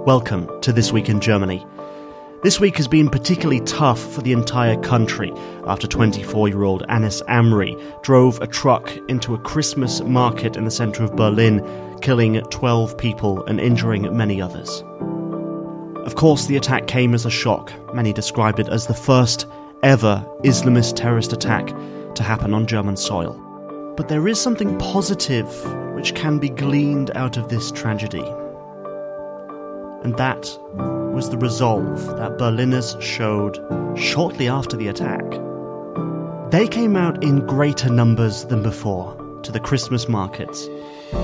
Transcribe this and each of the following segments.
Welcome to This Week in Germany. This week has been particularly tough for the entire country after 24-year-old Anis Amri drove a truck into a Christmas market in the centre of Berlin, killing 12 people and injuring many others. Of course, the attack came as a shock. Many described it as the first ever Islamist terrorist attack to happen on German soil. But there is something positive which can be gleaned out of this tragedy. And that was the resolve that Berliners showed shortly after the attack. They came out in greater numbers than before to the Christmas markets,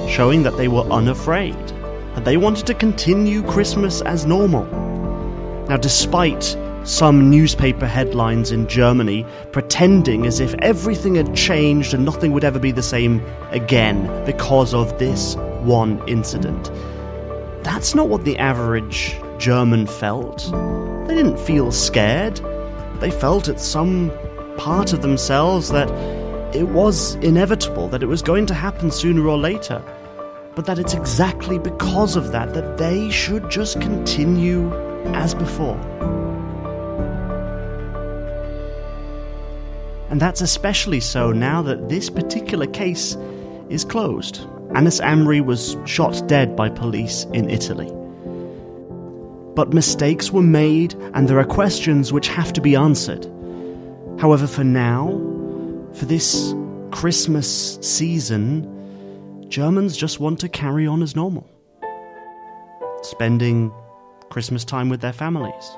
showing that they were unafraid, that they wanted to continue Christmas as normal. Now, despite some newspaper headlines in Germany pretending as if everything had changed and nothing would ever be the same again because of this one incident, that's not what the average German felt. They didn't feel scared. They felt at some part of themselves that it was inevitable, that it was going to happen sooner or later, but that it's exactly because of that that they should just continue as before. And that's especially so now that this particular case is closed. Anis Amri was shot dead by police in Italy. But mistakes were made, and there are questions which have to be answered. However, for now, for this Christmas season, Germans just want to carry on as normal. Spending Christmas time with their families,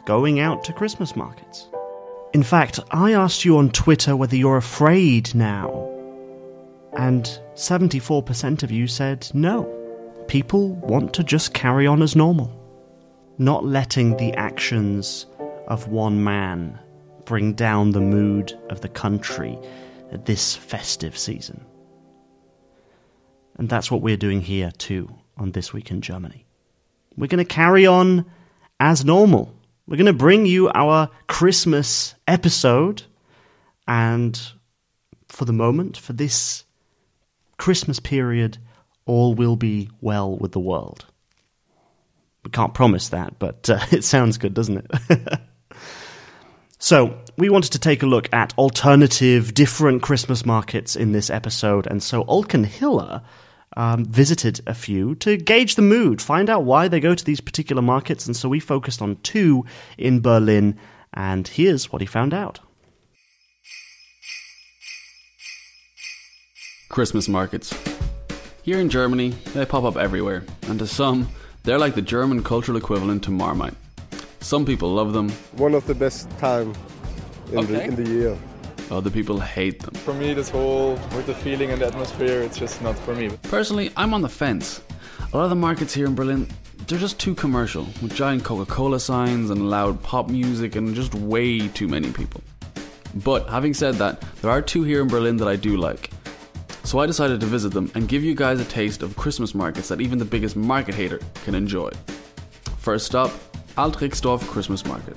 going out to Christmas markets. In fact, I asked you on Twitter whether you're afraid now, and 74% of you said no. People want to just carry on as normal, not letting the actions of one man bring down the mood of the country at this festive season. And that's what we're doing here too on This Week in Germany. We're going to carry on as normal. We're going to bring you our Christmas episode, and for the moment, for this Christmas period, all will be well with the world. We can't promise that, but it sounds good, doesn't it? So, we wanted to take a look at alternative, different Christmas markets in this episode, and so Olken Hiller visited a few to gauge the mood, find out why they go to these particular markets, and so we focused on 2 in Berlin, and here's what he found out. Christmas markets. Here in Germany, they pop up everywhere, and to some, they're like the German cultural equivalent to Marmite. Some people love them. One of the best time in the year. Other people hate them. For me, this whole, with the feeling and the atmosphere, it's just not for me. Personally, I'm on the fence. A lot of the markets here in Berlin, they're just too commercial, with giant Coca-Cola signs and loud pop music and just way too many people. But having said that, there are 2 here in Berlin that I do like. So I decided to visit them and give you guys a taste of Christmas markets that even the biggest market hater can enjoy. First stop, Alt-Rixdorf Christmas Market.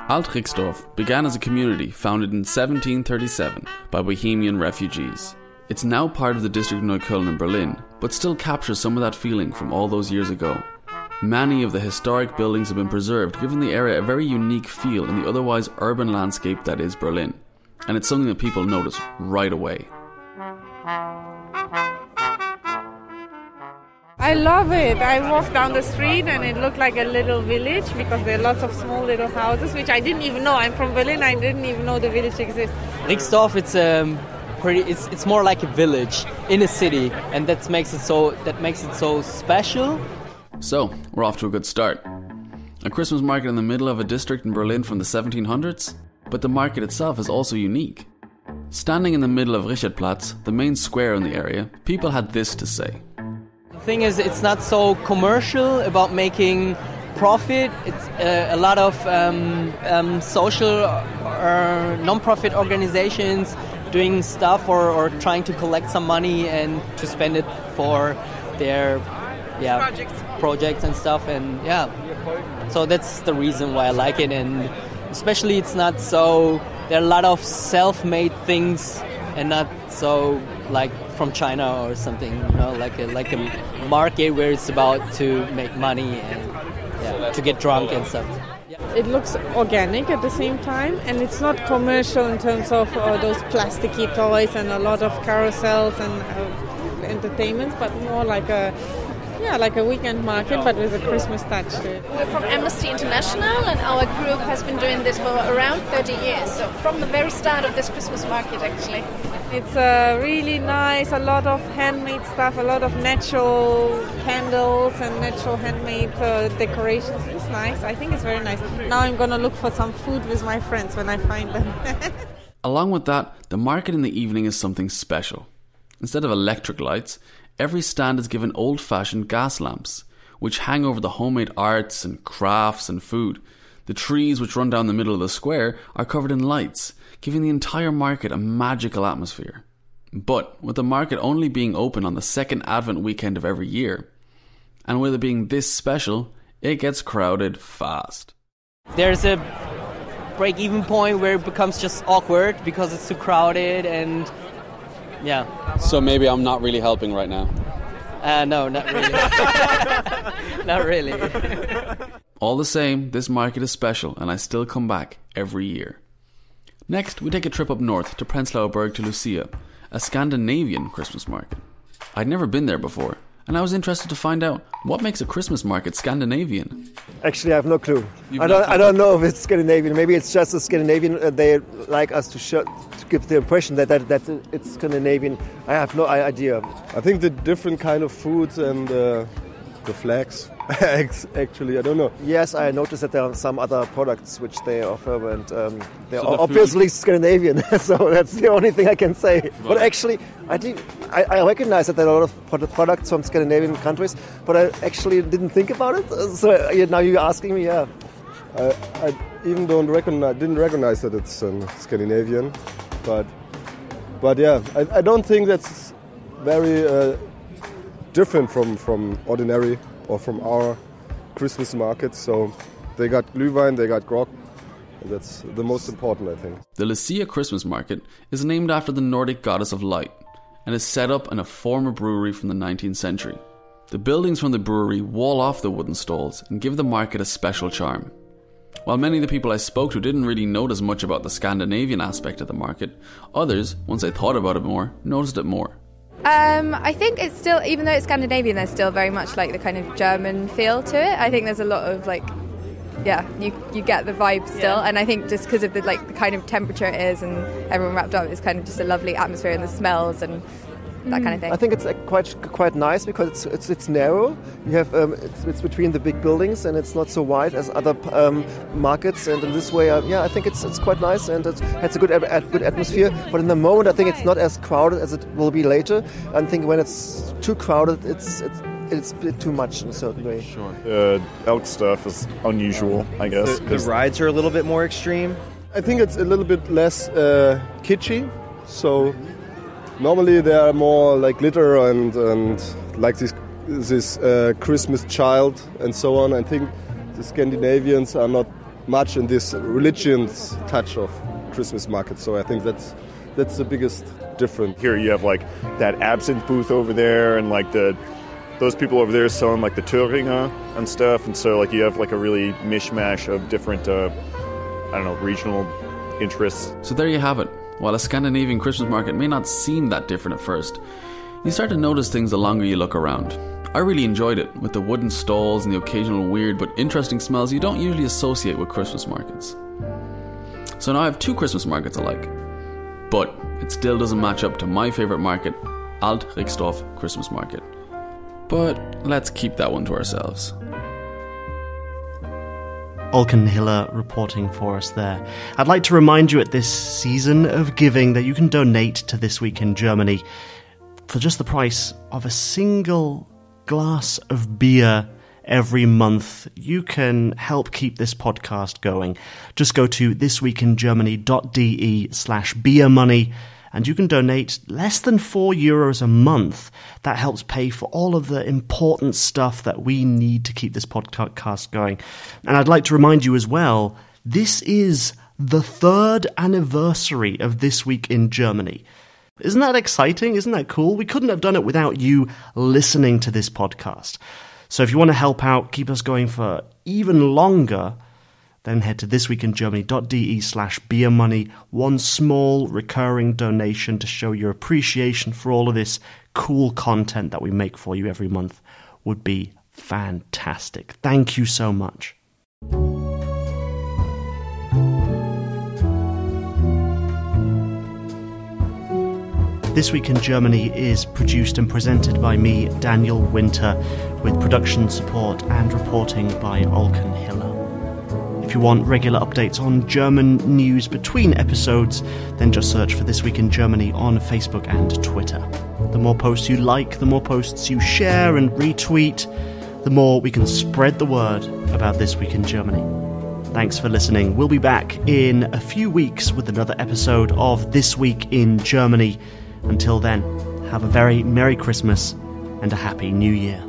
Alt-Rixdorf began as a community founded in 1737 by Bohemian refugees. It's now part of the district of Neukölln in Berlin, but still captures some of that feeling from all those years ago. Many of the historic buildings have been preserved, giving the area a very unique feel in the otherwise urban landscape that is Berlin. And it's something that people notice right away. I love it. I walked down the street and it looked like a little village because there are lots of small little houses, which I didn't even know. I'm from Berlin, I didn't even know the village exists. Rixdorf, it's more like a village in a city, and that makes it so special. So, we're off to a good start. A Christmas market in the middle of a district in Berlin from the 1700s, but the market itself is also unique. Standing in the middle of Richardplatz, the main square in the area, people had this to say. The thing is, it's not so commercial about making profit. It's a lot of social non-profit organizations doing stuff or trying to collect some money and to spend it for their projects and stuff, and so that's the reason why I like it. And especially it's not so, there are a lot of self-made things and not so like from China or something, like a market where it's about to make money and to get drunk and stuff. It looks organic at the same time, and it's not commercial in terms of those plasticky toys and a lot of carousels and entertainments, but more like a weekend market, but with a Christmas touch to it. We're from Amnesty International, and our group has been doing this for around 30 years, so from the very start of this Christmas market, actually. It's really nice, a lot of handmade stuff, a lot of natural candles and natural handmade decorations. It's nice. I think it's very nice. Now I'm going to look for some food with my friends when I find them. Along with that, the market in the evening is something special. Instead of electric lights, every stand is given old-fashioned gas lamps, which hang over the homemade arts and crafts and food. The trees which run down the middle of the square are covered in lights, giving the entire market a magical atmosphere. But with the market only being open on the second Advent weekend of every year, and with it being this special, it gets crowded fast. There's a break-even point where it becomes just awkward because it's too crowded and So maybe I'm not really helping right now. No, not really. Not really. All the same, this market is special and I still come back every year. Next, we take a trip up north to Prenzlauer Berg to Lucia, a Scandinavian Christmas market. I'd never been there before, and I was interested to find out what makes a Christmas market Scandinavian. Actually, I have no clue. I don't know if it's Scandinavian. Maybe it's just a Scandinavian. They like us to give the impression that it's Scandinavian. I have no idea. I think the different kind of foods and the flags, actually, I don't know. Yes, I noticed that there are some other products which they offer, and they're obviously Scandinavian. So that's the only thing I can say. Right. But actually, I recognize that there are a lot of products from Scandinavian countries, but I actually didn't think about it. So now you're asking me, I even didn't recognize that it's Scandinavian, but yeah, I don't think that's very different from ordinary or from our Christmas markets. So they got Glühwein, they got grog, and that's the most important, I think. The Lucia Christmas market is named after the Nordic goddess of light and is set up in a former brewery from the 19th century. The buildings from the brewery wall off the wooden stalls and give the market a special charm. While many of the people I spoke to didn't really notice much about the Scandinavian aspect of the market, others, once they thought about it more, noticed it more. I think it's still, even though it's Scandinavian, there's still very much like the kind of German feel to it. I think there's a lot of you get the vibe still, and I think just because of the kind of temperature it is and everyone wrapped up, it's kind of just a lovely atmosphere and the smells and that kind of thing. I think it's quite nice because it's narrow. You have it's between the big buildings and it's not so wide as other markets. And in this way, I think it's quite nice and it has a good atmosphere. But in the moment, I think it's not as crowded as it will be later. I think when it's too crowded, it's a bit too much in a certain way. Sure. Out stuff is unusual, I guess. The rides are a little bit more extreme. I think it's a little bit less kitschy. So normally they are more like glitter and like this Christmas child and so on. I think the Scandinavians are not much in this religious touch of Christmas market. So I think that's the biggest difference. Here you have like that absinthe booth over there, and like those people over there selling like the Thüringer and stuff. And so like you have like a really mishmash of different regional interests. So there you have it. While a Scandinavian Christmas market may not seem that different at first, you start to notice things the longer you look around. I really enjoyed it, with the wooden stalls and the occasional weird but interesting smells you don't usually associate with Christmas markets. So now I have two Christmas markets I like, but it still doesn't match up to my favourite market, Alt Rixdorf Christmas Market. But let's keep that one to ourselves. Olken Hiller reporting for us there. I'd like to remind you at this season of giving that you can donate to This Week in Germany for just the price of a single glass of beer every month. You can help keep this podcast going. Just go to thisweekingermany.de/beermoney and you can donate less than €4 a month. That helps pay for all of the important stuff that we need to keep this podcast going. And I'd like to remind you as well, this is the 3rd anniversary of This Week in Germany. Isn't that exciting? Isn't that cool? We couldn't have done it without you listening to this podcast. So if you want to help out, keep us going for even longer, then head to thisweekingermany.de/beermoney. One small recurring donation to show your appreciation for all of this cool content that we make for you every month would be fantastic. Thank you so much. This Week in Germany is produced and presented by me, Daniel Winter, with production support and reporting by Olken Hiller. If you want regular updates on German news between episodes, then just search for This Week in Germany on Facebook and Twitter. The more posts you like, the more posts you share and retweet, the more we can spread the word about This Week in Germany. Thanks for listening. We'll be back in a few weeks with another episode of This Week in Germany. Until then, have a very Merry Christmas and a Happy New Year.